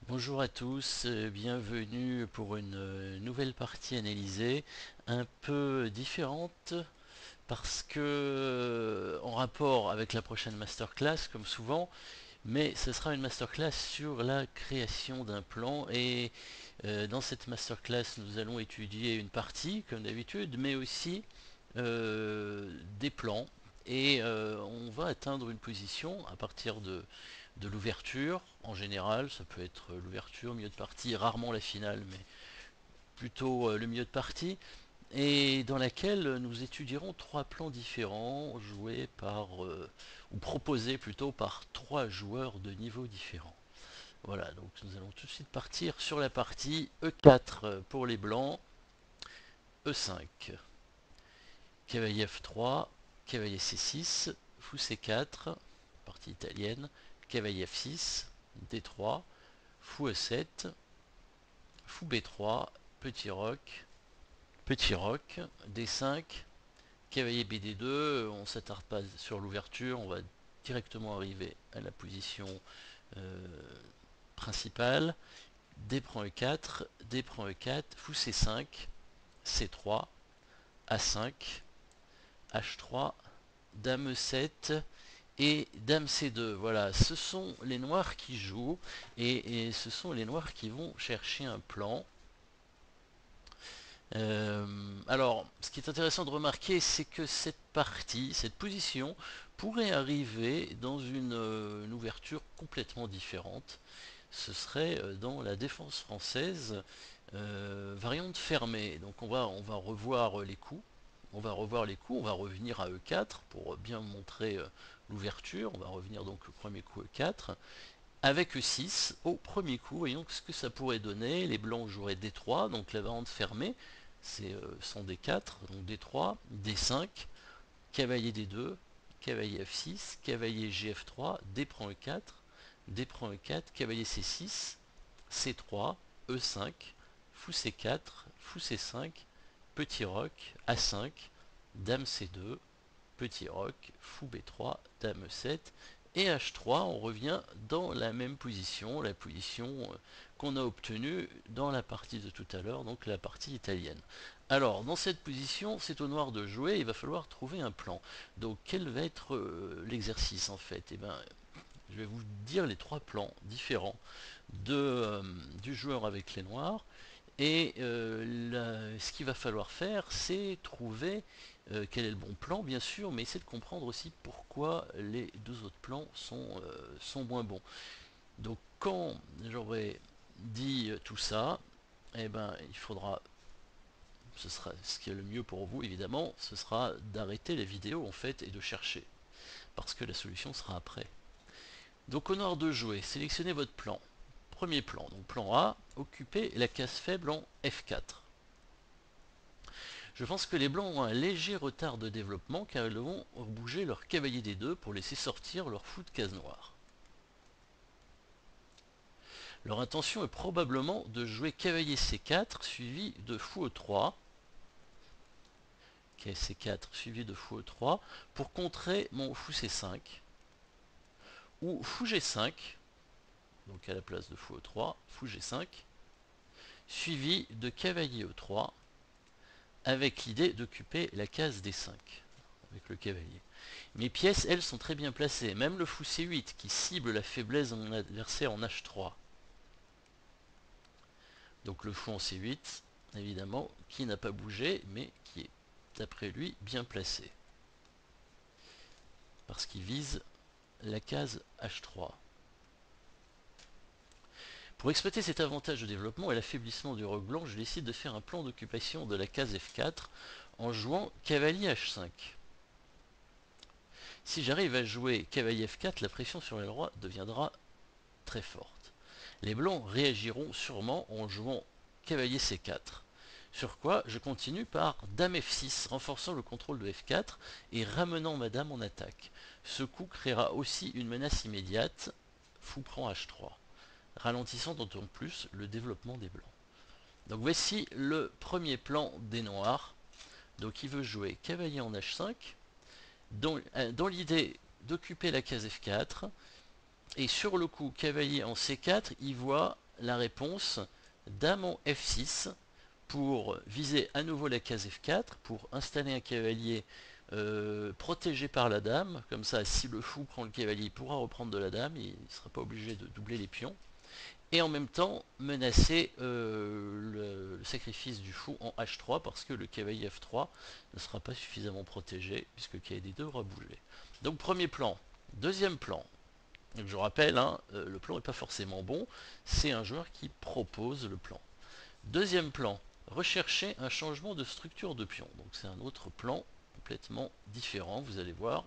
Bonjour à tous, bienvenue pour une nouvelle partie analysée, un peu différente parce que en rapport avec la prochaine masterclass comme souvent, mais ce sera une masterclass sur la création d'un plan et dans cette masterclass nous allons étudier une partie comme d'habitude mais aussi des plans et on va atteindre une position à partir de l'ouverture en général, ça peut être l'ouverture, milieu de partie, rarement la finale, mais plutôt le milieu de partie, et dans laquelle nous étudierons trois plans différents joués par, ou proposés plutôt par trois joueurs de niveaux différents. Voilà, donc nous allons tout de suite partir sur la partie E4 pour les blancs, E5, cavalier F3, cavalier C6, fou C4, partie italienne, cavalier F6, D3, fou E7, fou B3, petit roc, D5, cavalier BD2, on ne s'attarde pas sur l'ouverture, on va directement arriver à la position euh, principale, D prend E4, D prend E4, fou C5, C3, A5, H3, Dame E7 et Dame C2. Voilà, ce sont les noirs qui jouent et ce sont les noirs qui vont chercher un plan. Alors, ce qui est intéressant de remarquer, c'est que cette partie, cette position, pourrait arriver dans une ouverture complètement différente. Ce serait dans la défense française, variante fermée. Donc on va revoir les coups. On va revoir les coups, on va revenir à E4 pour bien montrer l'ouverture. On va revenir donc au premier coup E4 avec E6 au premier coup. Voyons ce que ça pourrait donner. Les blancs joueraient D3, donc la variante fermée, c'est sans D4, donc D3, D5, cavalier D2, cavalier F6, cavalier GF3, D prend E4, D prend E4, cavalier C6, C3, E5, fou C4, fou C5, petit roc, A5, dame C2, petit roc, fou B3, dame E7, et H3, on revient dans la même position, la position qu'on a obtenue dans la partie de tout à l'heure, donc la partie italienne. Alors, dans cette position, c'est au noir de jouer, il va falloir trouver un plan. Donc, quel va être l'exercice en fait? Eh bien, je vais vous dire les trois plans différents du joueur avec les noirs. Et ce qu'il va falloir faire, c'est trouver quel est le bon plan, bien sûr, mais essayer de comprendre aussi pourquoi les deux autres plans sont moins bons. Donc quand j'aurai dit tout ça, eh ben, il faudra, ce sera ce qui est le mieux pour vous évidemment, ce sera d'arrêter la vidéo en fait et de chercher, parce que la solution sera après. Donc au noir de jouer, sélectionnez votre plan. Premier plan, donc plan A, occupez la case faible en F4. Je pense que les blancs ont un léger retard de développement car ils vont bouger leur cavalier des deux pour laisser sortir leur fou de case noire. Leur intention est probablement de jouer cavalier C4 suivi de fou E3, C4 suivi de fou E3 pour contrer mon fou C5, ou fou G5, donc à la place de fou E3, fou G5, suivi de cavalier E3 avec l'idée d'occuper la case D5 avec le cavalier. Mes pièces, elles, sont très bien placées. Même le fou C8 qui cible la faiblesse de mon adversaire en H3. Donc le fou en C8, évidemment, qui n'a pas bougé, mais qui est, d'après lui, bien placé. Parce qu'il vise la case H3. Pour exploiter cet avantage de développement et l'affaiblissement du roc blanc, je décide de faire un plan d'occupation de la case F4 en jouant cavalier H5. Si j'arrive à jouer cavalier F4, la pression sur les rois deviendra très forte. Les blancs réagiront sûrement en jouant cavalier C4. Sur quoi je continue par dame F6, renforçant le contrôle de F4 et ramenant ma dame en attaque. Ce coup créera aussi une menace immédiate, fou prend H3, ralentissant d'autant plus le développement des blancs. Donc voici le premier plan des noirs. Donc il veut jouer cavalier en H5, dans l'idée d'occuper la case F4, et sur le coup cavalier en C4, il voit la réponse dame en F6 pour viser à nouveau la case F4, pour installer un cavalier protégé par la dame. Comme ça, si le fou prend le cavalier, il pourra reprendre de la dame, il ne sera pas obligé de doubler les pions. Et en même temps, menacer le sacrifice du fou en H3, parce que le cavalier F3 ne sera pas suffisamment protégé, puisque le cavalier D2 aura bougé. Donc premier plan. Deuxième plan. Donc, je rappelle, hein, le plan n'est pas forcément bon, c'est un joueur qui propose le plan. Deuxième plan, rechercher un changement de structure de pion. Donc c'est un autre plan complètement différent, vous allez voir.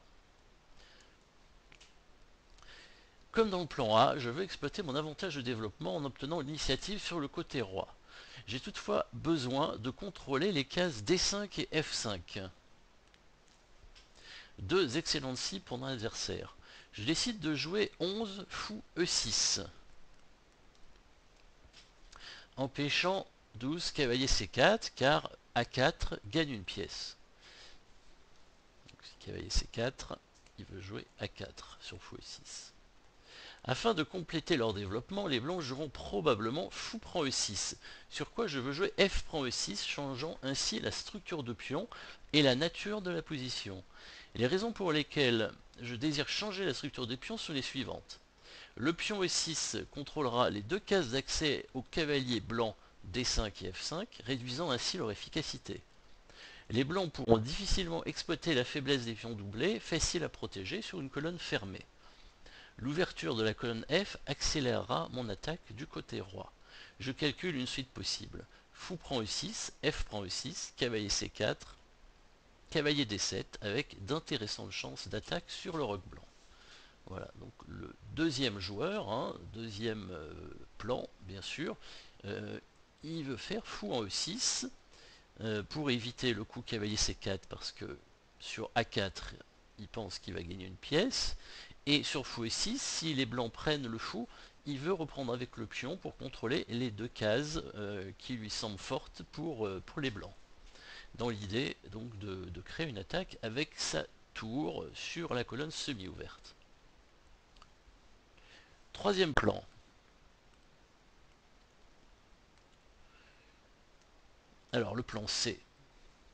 Comme dans le plan A, je veux exploiter mon avantage de développement en obtenant l'initiative sur le côté roi. J'ai toutefois besoin de contrôler les cases D5 et F5. Deux excellentes cibles pour mon adversaire. Je décide de jouer 11 fou E6. Empêchant 12 cavalier C4 car A4 gagne une pièce. Donc, cavalier C4, il veut jouer A4 sur fou E6. Afin de compléter leur développement, les blancs joueront probablement fou prend E6, sur quoi je veux jouer F prend E6, changeant ainsi la structure de pion et la nature de la position. Et les raisons pour lesquelles je désire changer la structure des pions sont les suivantes. Le pion E6 contrôlera les deux cases d'accès au cavalier blanc D5 et F5, réduisant ainsi leur efficacité. Les blancs pourront difficilement exploiter la faiblesse des pions doublés, faciles à protéger sur une colonne fermée. L'ouverture de la colonne F accélérera mon attaque du côté roi. Je calcule une suite possible. Fou prend E6, F prend E6, cavalier C4, cavalier D7, avec d'intéressantes chances d'attaque sur le roc blanc. Voilà, donc le deuxième joueur, hein, deuxième plan, bien sûr, il veut faire fou en E6 pour éviter le coup cavalier C4 parce que sur A4, il pense qu'il va gagner une pièce. Et sur fou E6, si les blancs prennent le fou, il veut reprendre avec le pion pour contrôler les deux cases qui lui semblent fortes pour les blancs. Dans l'idée donc de créer une attaque avec sa tour sur la colonne semi-ouverte. Troisième plan. Alors le plan C,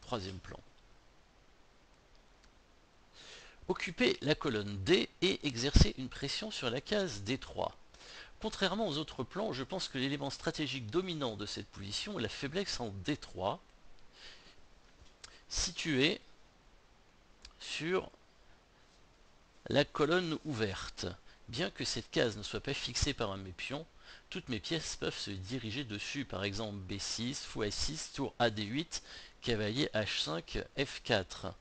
troisième plan. Occuper la colonne D et exercer une pression sur la case D3. Contrairement aux autres plans, je pense que l'élément stratégique dominant de cette position est la faiblesse en D3, située sur la colonne ouverte. Bien que cette case ne soit pas fixée par un de mes pions, toutes mes pièces peuvent se diriger dessus, par exemple B6, fou A6, tour AD8, cavalier H5, F4.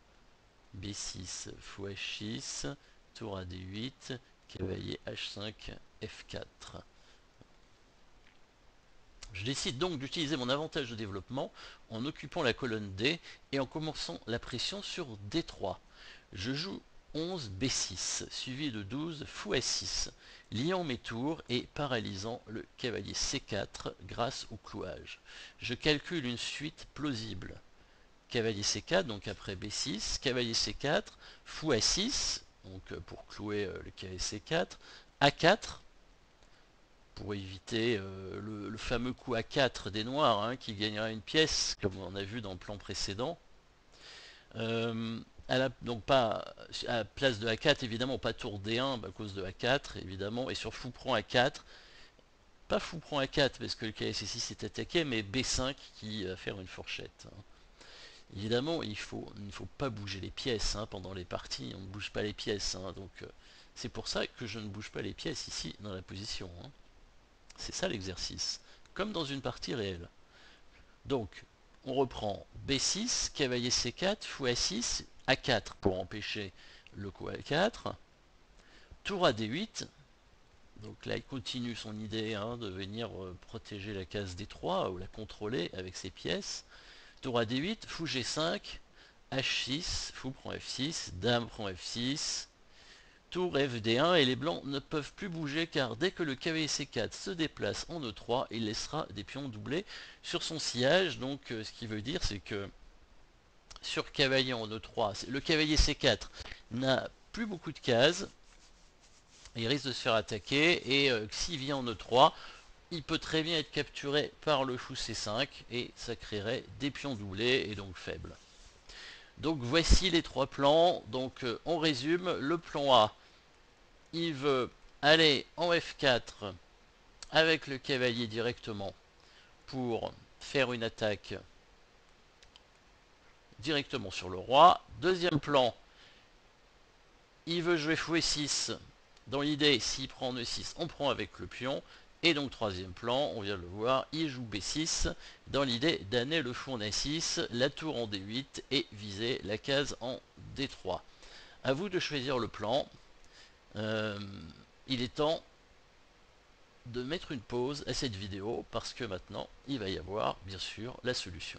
B6, fou H6, tour AD8, cavalier H5, F4. Je décide donc d'utiliser mon avantage de développement en occupant la colonne D et en commençant la pression sur D3. Je joue 11 B6, suivi de 12 fou A6, liant mes tours et paralysant le cavalier C4 grâce au clouage. Je calcule une suite plausible. Cavalier C4, donc après B6, cavalier C4, fou A6, donc pour clouer le cavalier C4, A4, pour éviter le fameux coup A4 des noirs, hein, qui gagnera une pièce, comme on a vu dans le plan précédent. Donc pas à la place de A4, évidemment, pas tour D1 à cause de A4, évidemment, et sur fou prend A4, pas fou prend A4 parce que le cavalier C6 est attaqué, mais B5 qui va faire une fourchette. Hein. Évidemment, il ne faut pas bouger les pièces hein, pendant les parties, on ne bouge pas les pièces, hein, donc c'est pour ça que je ne bouge pas les pièces ici dans la position. Hein. C'est ça l'exercice, comme dans une partie réelle. Donc, on reprend B6, cavalier C4, fou A6, A4 pour empêcher le coup A4, tour à D8, donc là il continue son idée hein, de venir protéger la case D3 ou la contrôler avec ses pièces, tour à D8, fou G5, H6, fou prend F6, dame prend F6, tour FD1 et les blancs ne peuvent plus bouger car dès que le cavalier C4 se déplace en E3, il laissera des pions doublés sur son sillage. Donc ce qui veut dire c'est que sur cavalier en E3, le cavalier C4 n'a plus beaucoup de cases, il risque de se faire attaquer et s'il vient en E3, il peut très bien être capturé par le fou C5 et ça créerait des pions doublés et donc faibles. Donc voici les trois plans. Donc on résume. Le plan A, il veut aller en F4 avec le cavalier directement pour faire une attaque directement sur le roi. Deuxième plan, il veut jouer fou E6. Dans l'idée, s'il prend en E6, on prend avec le pion. Et donc troisième plan, on vient de le voir, il joue B6 dans l'idée d'amener le fou en A6, la tour en D8 et viser la case en D3. A vous de choisir le plan. Il est temps de mettre une pause à cette vidéo parce que maintenant il va y avoir bien sûr la solution.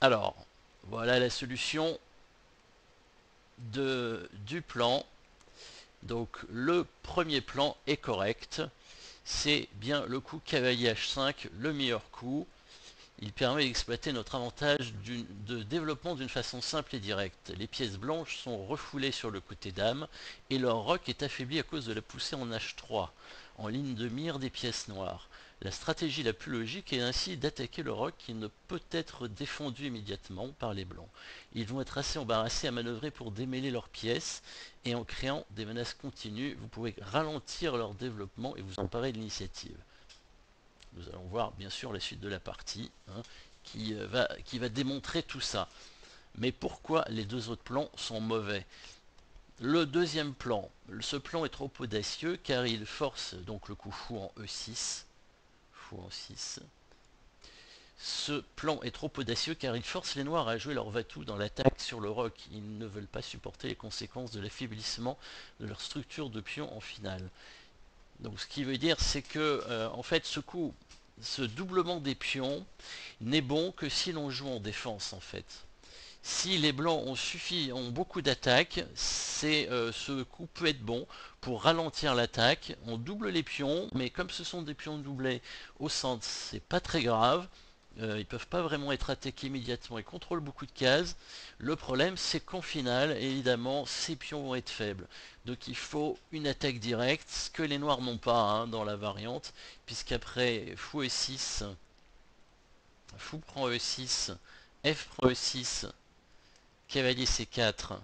Alors, voilà la solution du plan. Donc le premier plan est correct. C'est bien le coup cavalier H5, le meilleur coup. Il permet d'exploiter notre avantage de développement d'une façon simple et directe. Les pièces blanches sont refoulées sur le côté dame et leur roc est affaibli à cause de la poussée en H3, en ligne de mire des pièces noires. La stratégie la plus logique est ainsi d'attaquer le roc qui ne peut être défendu immédiatement par les blancs. Ils vont être assez embarrassés à manœuvrer pour démêler leurs pièces et en créant des menaces continues, vous pouvez ralentir leur développement et vous emparer de l'initiative. Nous allons voir bien sûr la suite de la partie qui va démontrer tout ça. Mais pourquoi les deux autres plans sont mauvais? Le deuxième plan, ce plan est trop audacieux car il force donc le coup fou en E6. Fou en 6. Ce plan est trop audacieux car il force les noirs à jouer leur va-tout dans l'attaque sur le roc. Ils ne veulent pas supporter les conséquences de l'affaiblissement de leur structure de pion en finale. Donc ce qui veut dire c'est que en fait ce doublement des pions n'est bon que si l'on joue en défense en fait. Si les blancs ont beaucoup d'attaques, ce coup peut être bon pour ralentir l'attaque. On double les pions, mais comme ce sont des pions doublés au centre, c'est pas très grave. Ils peuvent pas vraiment être attaqués immédiatement. Ils contrôlent beaucoup de cases. Le problème, c'est qu'en finale, évidemment, ces pions vont être faibles. Donc il faut une attaque directe, ce que les noirs n'ont pas dans la variante, puisqu'après fou E6, fou prend E6, F prend E6, cavalier C4,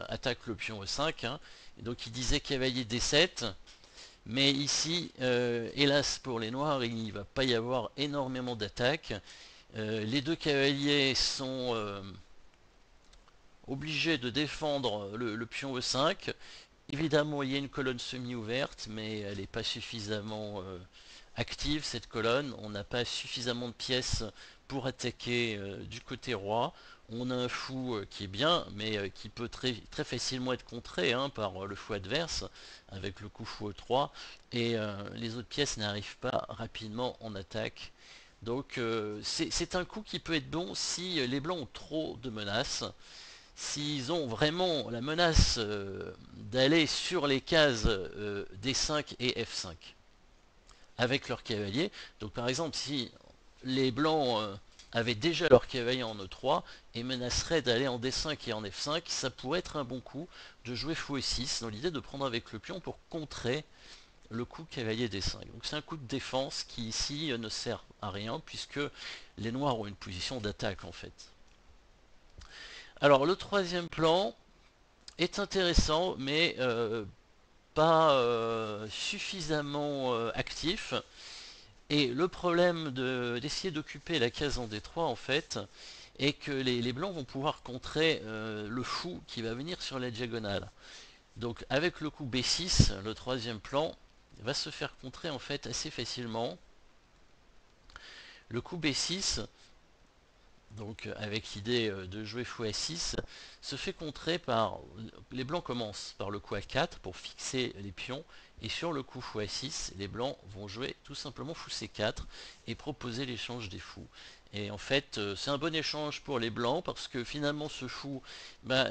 attaque le pion E5. Et donc il disait cavalier D7. Mais ici, hélas pour les noirs, il ne va pas y avoir énormément d'attaques. Les deux cavaliers sont obligés de défendre le pion E5. Évidemment, il y a une colonne semi-ouverte, mais elle n'est pas suffisamment active, cette colonne. On n'a pas suffisamment de pièces pour attaquer du côté roi. On a un fou qui est bien, mais qui peut très facilement être contré par le fou adverse, avec le coup fou E3. Et les autres pièces n'arrivent pas rapidement en attaque. Donc c'est un coup qui peut être bon si les blancs ont trop de menaces. S'ils ont vraiment la menace d'aller sur les cases D5 et F5 avec leur cavalier. Donc par exemple, si les blancs avaient déjà leur cavalier en E3 et menaceraient d'aller en D5 et en F5, ça pourrait être un bon coup de jouer fou E6 dans l'idée de prendre avec le pion pour contrer le coup cavalier D5. Donc c'est un coup de défense qui ici ne sert à rien puisque les noirs ont une position d'attaque en fait. Alors le troisième plan est intéressant mais pas suffisamment actif. Et le problème d'essayer d'occuper la case en D3 en fait est que les blancs vont pouvoir contrer le fou qui va venir sur la diagonale. Donc avec le coup B6, le troisième plan va se faire contrer en fait assez facilement. Le coup B6, donc avec l'idée de jouer fou A6, se fait contrer par... Les blancs commencent par le coup A4 pour fixer les pions, et sur le coup fou A6, les blancs vont jouer tout simplement fou C4 et proposer l'échange des fous. Et en fait, c'est un bon échange pour les blancs, parce que finalement ce fou,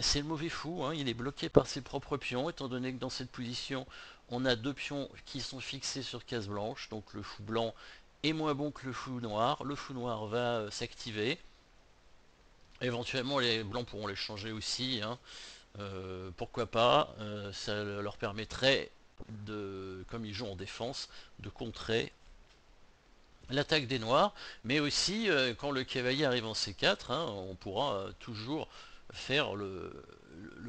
c'est le mauvais fou, il est bloqué par ses propres pions, étant donné que dans cette position, on a deux pions qui sont fixés sur case blanche, donc le fou blanc est moins bon que le fou noir va s'activer. Éventuellement les blancs pourront les changer aussi, hein. Pourquoi pas, ça leur permettrait de, comme ils jouent en défense, de contrer l'attaque des noirs, mais aussi quand le cavalier arrive en C4, hein, on pourra toujours faire le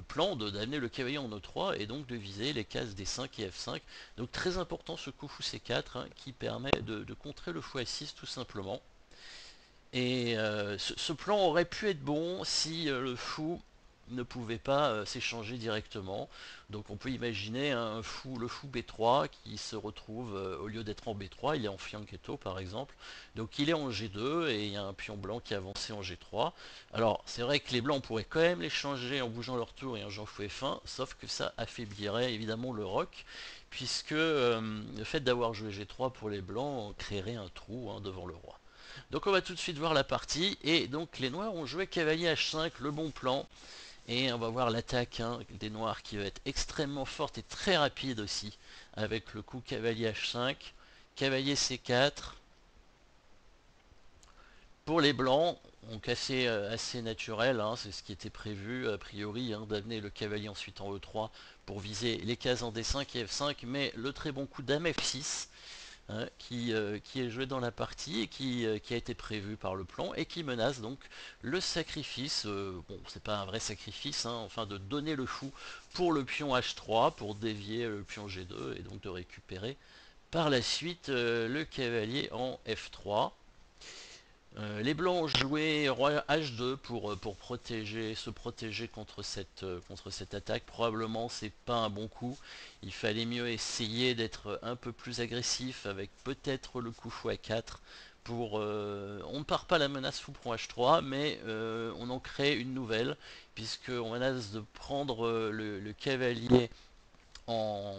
plan d'amener le cavalier en E3 et donc de viser les cases D5 et F5. Donc très important ce coup fou C4, hein, qui permet de contrer le fou A6 tout simplement. Et ce plan aurait pu être bon si le fou ne pouvait pas s'échanger directement. Donc on peut imaginer le fou B3 qui se retrouve, au lieu d'être en B3, il est en fianchetto par exemple. Donc il est en G2 et il y a un pion blanc qui est avancé en G3. Alors c'est vrai que les blancs pourraient quand même l'échanger en bougeant leur tour et en jouant fou F1, sauf que ça affaiblirait évidemment le roc, puisque le fait d'avoir joué G3 pour les blancs créerait un trou, hein, devant le roi. Donc on va tout de suite voir la partie, et donc les noirs ont joué cavalier H5, le bon plan, et on va voir l'attaque, hein, des noirs qui va être extrêmement forte et très rapide aussi, avec le coup cavalier H5, cavalier C4. Pour les blancs, donc assez naturel, hein, c'est ce qui était prévu a priori, hein, d'amener le cavalier ensuite en E3 pour viser les cases en D5 et F5, mais le très bon coup dame F6, hein, qui est joué dans la partie et qui a été prévu par le plan et qui menace donc le sacrifice, bon c'est pas un vrai sacrifice, hein, enfin de donner le fou pour le pion H3 pour dévier le pion G2 et donc de récupérer par la suite le cavalier en F3. Les blancs ont joué roi H2 pour se protéger contre cette attaque. Probablement c'est pas un bon coup. Il fallait mieux essayer d'être un peu plus agressif avec peut-être le coup fou A4 on ne part pas la menace fou prend H3, mais on en crée une nouvelle, puisqu'on menace de prendre le cavalier en,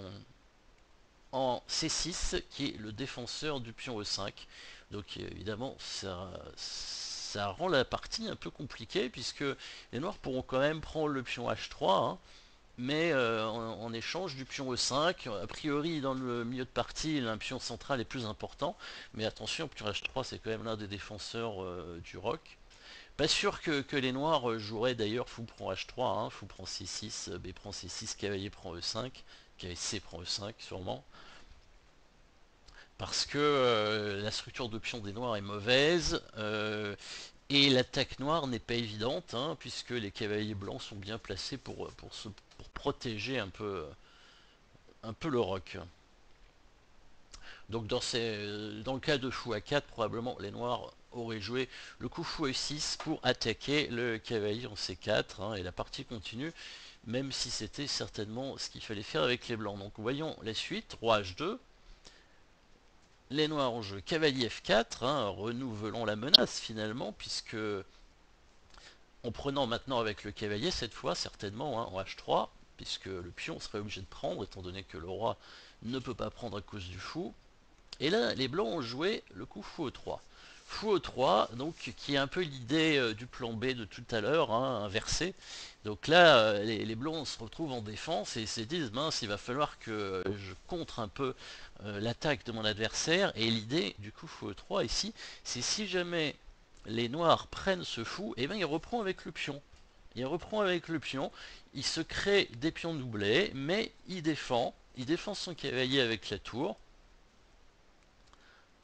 en C6, qui est le défenseur du pion E5. Donc évidemment, ça rend la partie un peu compliquée, puisque les noirs pourront quand même prendre le pion H3, hein, mais en échange du pion E5. A priori, dans le milieu de partie, un pion central est plus important, mais attention, pion H3, c'est quand même l'un des défenseurs du roc. Pas sûr que les noirs joueraient d'ailleurs fou prend H3, hein, fou prend C6, B prend C6, cavalier prend E5, cavalier C prend E5 sûrement, parce que la structure de pion des noirs est mauvaise, et l'attaque noire n'est pas évidente, hein, puisque les cavaliers blancs sont bien placés pour protéger un peu le roc. Donc dans le cas de fou A4, probablement les noirs auraient joué le coup fou E6 pour attaquer le cavalier en C4, hein, et la partie continue, même si c'était certainement ce qu'il fallait faire avec les blancs. Donc voyons la suite, roi H2, les noirs ont joué cavalier F4, hein, renouvelons la menace finalement, puisque en prenant maintenant avec le cavalier cette fois, certainement, hein, en H3, puisque le pion serait obligé de prendre, étant donné que le roi ne peut pas prendre à cause du fou. Et là, les blancs ont joué le coup fou E3. Fou E3, donc, qui est un peu l'idée du plan B de tout à l'heure, hein, inversé. Donc là, les blancs se retrouvent en défense et se disent, mince, il va falloir que je contre un peu l'attaque de mon adversaire. Et l'idée du coup fou E3 ici, c'est si jamais les noirs prennent ce fou, et bien il reprend avec le pion. Il reprend avec le pion, il se crée des pions doublés, mais il défend son cavalier avec la tour.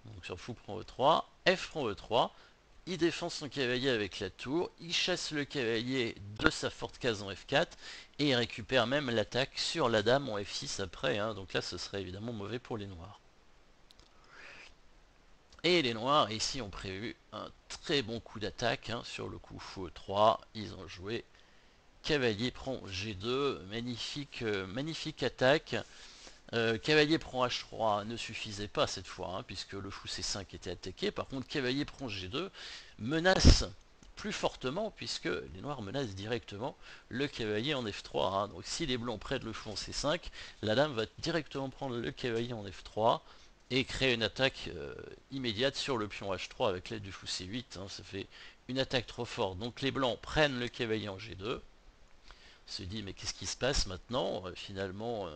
Donc sur fou prend E3, F prend E3, il défend son cavalier avec la tour, il chasse le cavalier de sa forte case en F4, et il récupère même l'attaque sur la dame en F6 après, hein, donc là ce serait évidemment mauvais pour les noirs. Et les noirs ici ont prévu un très bon coup d'attaque, hein, sur le coup fou E3, ils ont joué cavalier prend G2, magnifique attaque. Cavalier prend H3 ne suffisait pas cette fois, hein, puisque le fou C5 était attaqué. Par contre, cavalier prend G2 menace plus fortement, puisque les noirs menacent directement le cavalier en F3, hein. Donc si les blancs prennent le fou en C5, la dame va directement prendre le cavalier en F3 et créer une attaque immédiate sur le pion H3 avec l'aide du fou C8, hein. Ça fait une attaque trop forte. Donc les blancs prennent le cavalier en G2, se dit mais qu'est-ce qui se passe maintenant, finalement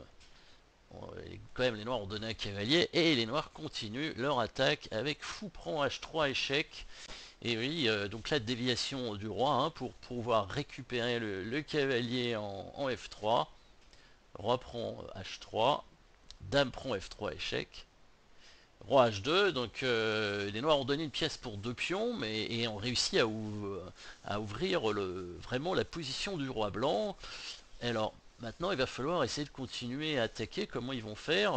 quand même les noirs ont donné un cavalier et les noirs continuent leur attaque avec fou prend H3 échec, Et oui, donc la déviation du roi, hein, pour pouvoir récupérer le cavalier en F3. Roi prend H3, dame prend F3 échec, roi H2, donc les noirs ont donné une pièce pour 2 pions, mais et ont réussi à ouvrir vraiment la position du roi blanc. Alors maintenant il va falloir essayer de continuer à attaquer. Comment ils vont faire?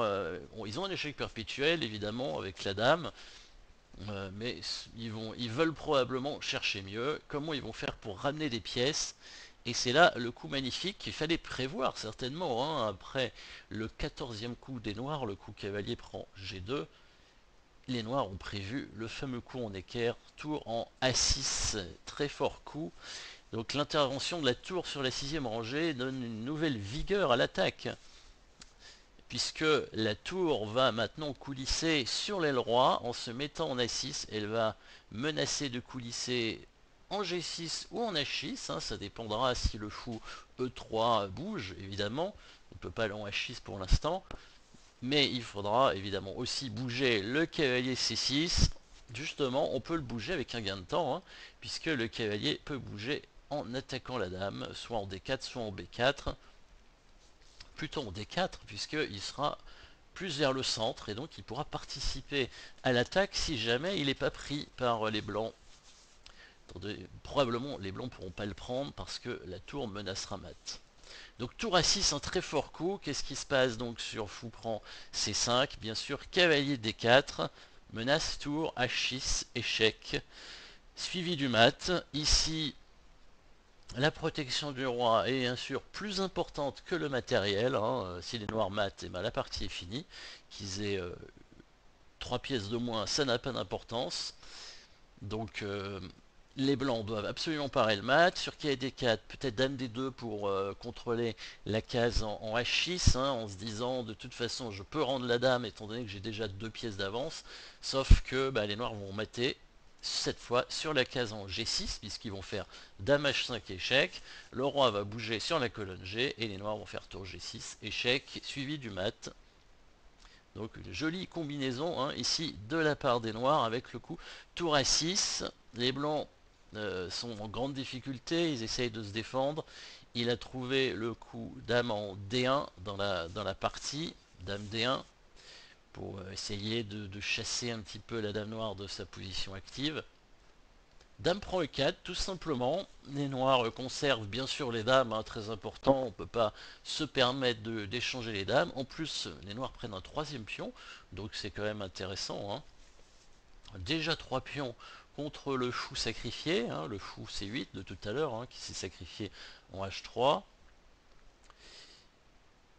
Bon, ils ont un échec perpétuel évidemment avec la dame, mais ils veulent probablement chercher mieux. Comment ils vont faire pour ramener des pièces? Et c'est là le coup magnifique qu'il fallait prévoir certainement, hein. Après le 14e coup des noirs, le coup cavalier prend G2. Les noirs ont prévu le fameux coup en équerre, tour en A6, très fort coup. Donc l'intervention de la tour sur la 6e rangée donne une nouvelle vigueur à l'attaque, puisque la tour va maintenant coulisser sur l'aile roi en se mettant en A6. Elle va menacer de coulisser en G6 ou en H6, hein, ça dépendra si le fou E3 bouge, évidemment. On ne peut pas aller en H6 pour l'instant, mais il faudra évidemment aussi bouger le cavalier C6. Justement, on peut le bouger avec un gain de temps, hein, puisque le cavalier peut bouger en attaquant la dame, soit en D4, soit en B4. Plutôt en D4, puisqu'il sera plus vers le centre, et donc il pourra participer à l'attaque si jamais il n'est pas pris par les blancs. Probablement les blancs ne pourront pas le prendre parce que la tour menacera mat. Donc tour A6, un très fort coup. Qu'est-ce qui se passe donc sur fou prend C5? Bien sûr, cavalier D4, menace tour H6, échec, suivi du mat. Ici, la protection du roi est bien sûr plus importante que le matériel, hein. Si les noirs mat, et ben la partie est finie. Qu'ils aient 3 pièces de moins, ça n'a pas d'importance. Donc les blancs doivent absolument parer le mat. Sur KD4, peut-être dame D2 pour contrôler la case en H6, hein, en se disant de toute façon je peux rendre la dame étant donné que j'ai déjà 2 pièces d'avance. Sauf que bah, les noirs vont mater cette fois sur la case en G6, puisqu'ils vont faire dame H5 échec. Le roi va bouger sur la colonne G et les noirs vont faire tour G6 échec suivi du mat. Donc une jolie combinaison, hein, ici de la part des noirs avec le coup tour à 6. Les blancs sont en grande difficulté, ils essayent de se défendre. Il a trouvé le coup dame en D1 dans la partie, dame D1, pour essayer de chasser un petit peu la dame noire de sa position active. Dame prend E4, tout simplement. Les noirs conservent bien sûr les dames, hein, très important. On ne peut pas se permettre d'échanger les dames. En plus, les noirs prennent un 3e pion, donc c'est quand même intéressant, hein. Déjà 3 pions contre le fou sacrifié, hein, le fou C8 de tout à l'heure, hein, qui s'est sacrifié en H3.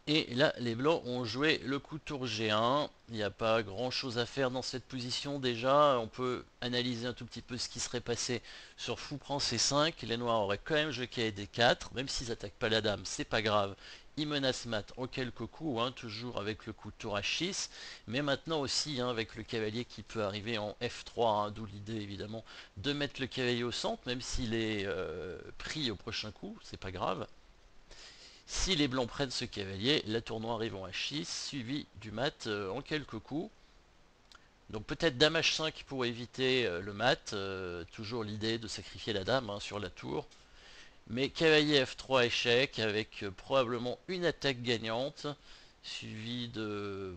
Et là, les blancs ont joué le coup tour G1. Il n'y a pas grand chose à faire dans cette position déjà. On peut analyser un tout petit peu ce qui serait passé sur fou prend C5. Les noirs auraient quand même joué KD4. Même s'ils n'attaquent pas la dame, c'est pas grave. Ils menacent mat en quelques coups, hein, toujours avec le coup tour H6. Mais maintenant aussi, hein, avec le cavalier qui peut arriver en F3, hein, d'où l'idée évidemment de mettre le cavalier au centre, même s'il est pris au prochain coup, c'est pas grave. Si les blancs prennent ce cavalier, la tour noire arrive en H6, suivi du mat en quelques coups. Donc peut-être dame H5 pour éviter le mat, toujours l'idée de sacrifier la dame, hein, sur la tour. Mais cavalier F3 échec avec probablement une attaque gagnante, suivi de,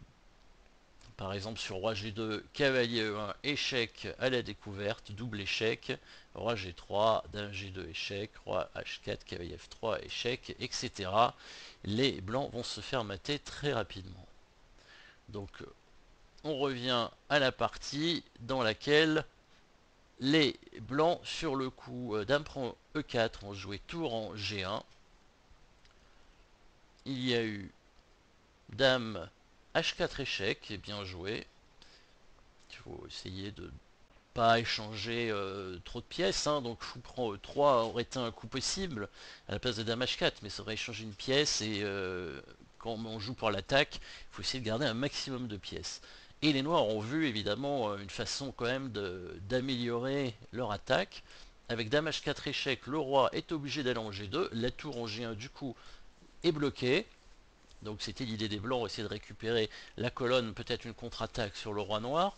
par exemple sur roi G2, cavalier E1 échec à la découverte, double échec, roi G3, dame G2 échec, roi H4, cavalier F3 échec, etc. Les blancs vont se faire mater très rapidement. Donc on revient à la partie dans laquelle les blancs sur le coup dame prend E4 ont joué tour en G1. Il y a eu dame H4 échec, et bien joué. Il faut essayer de pas échanger trop de pièces, hein, donc fou prend E3 aurait été un coup possible à la place de dame H4, mais ça aurait échangé une pièce et quand on joue pour l'attaque, il faut essayer de garder un maximum de pièces. Et les noirs ont vu évidemment une façon quand même d'améliorer leur attaque. Avec dame H4 échec, le roi est obligé d'aller en G2, la tour en G1 du coup est bloquée. Donc c'était l'idée des blancs, essayer de récupérer la colonne, peut-être une contre-attaque sur le roi noir.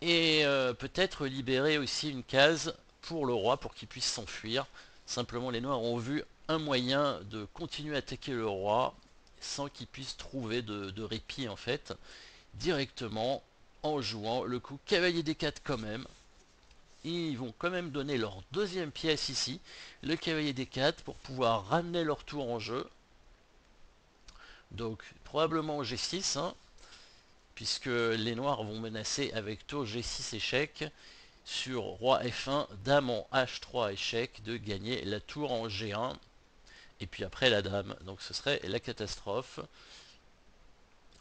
Et peut-être libérer aussi une case pour le roi pour qu'il puisse s'enfuir. Simplement les noirs ont vu un moyen de continuer à attaquer le roi sans qu'il puisse trouver de répit en fait, directement en jouant le coup cavalier D4 quand même. Ils vont quand même donner leur deuxième pièce ici, le cavalier D4, pour pouvoir ramener leur tour en jeu. Donc probablement G6, hein, puisque les noirs vont menacer avec tour G6 échec sur roi F1, dame en H3 échec de gagner la tour en G1 et puis après la dame, donc ce serait la catastrophe.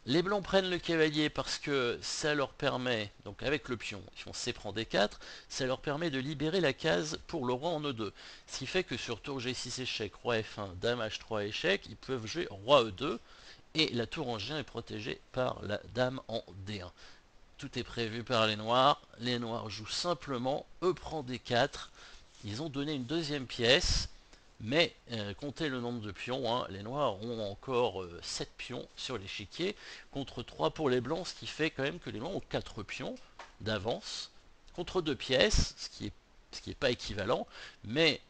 Les blancs prennent le cavalier parce que ça leur permet, donc avec le pion, ils font C prend D4, ça leur permet de libérer la case pour le roi en E2. Ce qui fait que sur tour G6 échec, roi F1, dame H3 échec, ils peuvent jouer roi E2 et la tour en G1 est protégée par la dame en D1. Tout est prévu par les noirs jouent simplement E prend D4, ils ont donné une deuxième pièce, mais comptez le nombre de pions, hein, les noirs ont encore 7 pions sur l'échiquier, contre 3 pour les blancs, ce qui fait quand même que les blancs ont 4 pions d'avance, contre 2 pièces, ce qui est pas équivalent, mais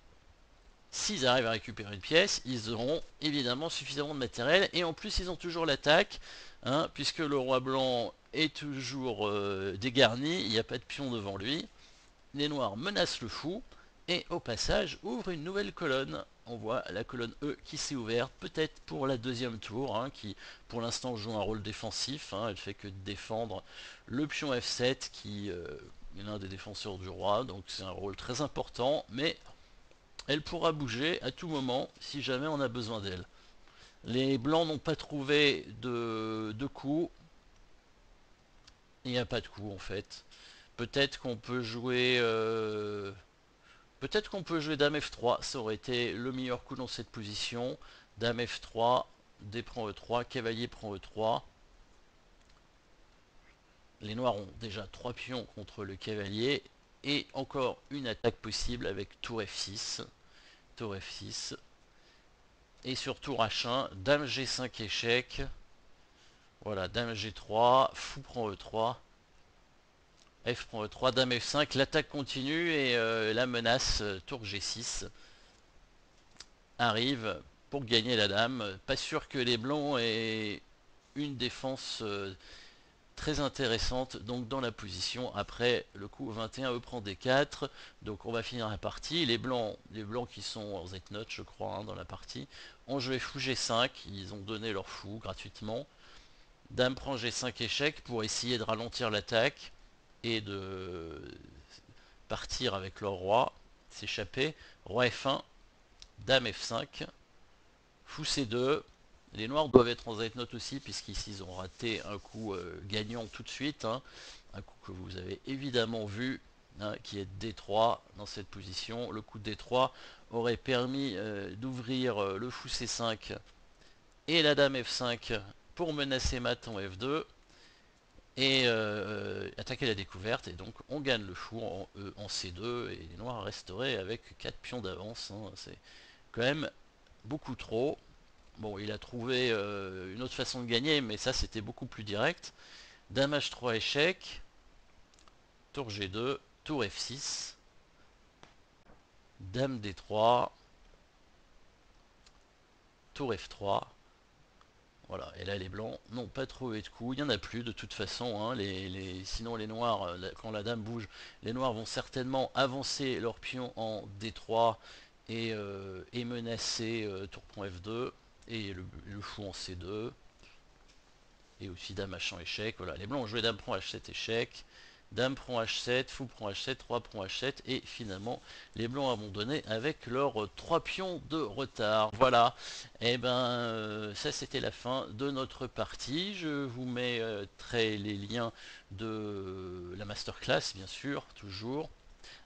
s'ils arrivent à récupérer une pièce, ils auront évidemment suffisamment de matériel, et en plus ils ont toujours l'attaque, hein, puisque le roi blanc est toujours dégarni, il n'y a pas de pion devant lui, les noirs menacent le fou, et au passage ouvrent une nouvelle colonne. On voit la colonne E qui s'est ouverte, peut-être pour la deuxième tour, hein, qui pour l'instant joue un rôle défensif, hein, elle fait que défendre le pion F7 qui est l'un des défenseurs du roi, donc c'est un rôle très important, mais elle pourra bouger à tout moment si jamais on a besoin d'elle. Les blancs n'ont pas trouvé de coup, il n'y a pas de coup en fait. Peut-être qu'on peut jouer... Peut-être qu'on peut jouer Dame F3, ça aurait été le meilleur coup dans cette position. Dame F3, D prend E3, cavalier prend E3. Les noirs ont déjà 3 pions contre le cavalier. Et encore une attaque possible avec tour F6. Tour F6. Et sur tour H1, Dame G5 échec. Voilà, Dame G3, fou prend E3. F prend E3, Dame F5, l'attaque continue et la menace tour G6 arrive pour gagner la dame. Pas sûr que les blancs aient une défense très intéressante donc dans la position après le coup 21 E prend D4. Donc on va finir la partie. Les blancs qui sont en Z-Note je crois, hein, dans la partie ont joué fou G5, ils ont donné leur fou gratuitement. Dame prend G5 échec pour essayer de ralentir l'attaque et de partir avec leur roi, s'échapper. Roi F1, Dame F5, fou C2. Les noirs doivent être en Z-Note aussi, puisqu'ici ils ont raté un coup gagnant tout de suite, hein. Un coup que vous avez évidemment vu, hein, qui est D3 dans cette position. Le coup de D3 aurait permis d'ouvrir le fou C5 et la dame F5 pour menacer mat en F2 et attaquer la découverte, et donc on gagne le fou en C2 et les noirs resteraient avec 4 pions d'avance, hein. C'est quand même beaucoup trop. Bon, il a trouvé une autre façon de gagner, mais ça c'était beaucoup plus direct. Dame H3 échec, tour G2, tour F6, Dame D3, tour F3. Voilà, et là les blancs n'ont pas trouvé de coup, il n'y en a plus de toute façon, hein. Sinon les noirs, quand la dame bouge, les noirs vont certainement avancer leur pion en D3 et menacer tour point F2 et le fou en C2. Et aussi dame H1 échec, voilà, les blancs ont joué dame prend H7 échec, dame prend H7, fou prend H7, roi prend H7, et finalement les blancs ont abandonné avec leurs 3 pions de retard. Voilà, et ça c'était la fin de notre partie. Je vous mettrai les liens de la masterclass bien sûr, toujours,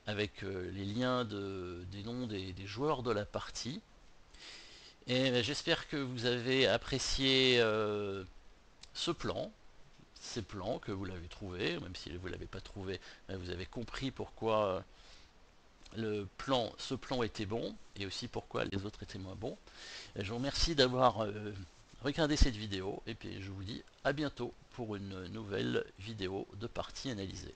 avec les liens des noms des joueurs de la partie. Et j'espère que vous avez apprécié ce plan, ces plans, que vous l'avez trouvé, même si vous ne l'avez pas trouvé, vous avez compris pourquoi ce plan était bon, et aussi pourquoi les autres étaient moins bons. Je vous remercie d'avoir regardé cette vidéo, et puis je vous dis à bientôt pour une nouvelle vidéo de partie analysée.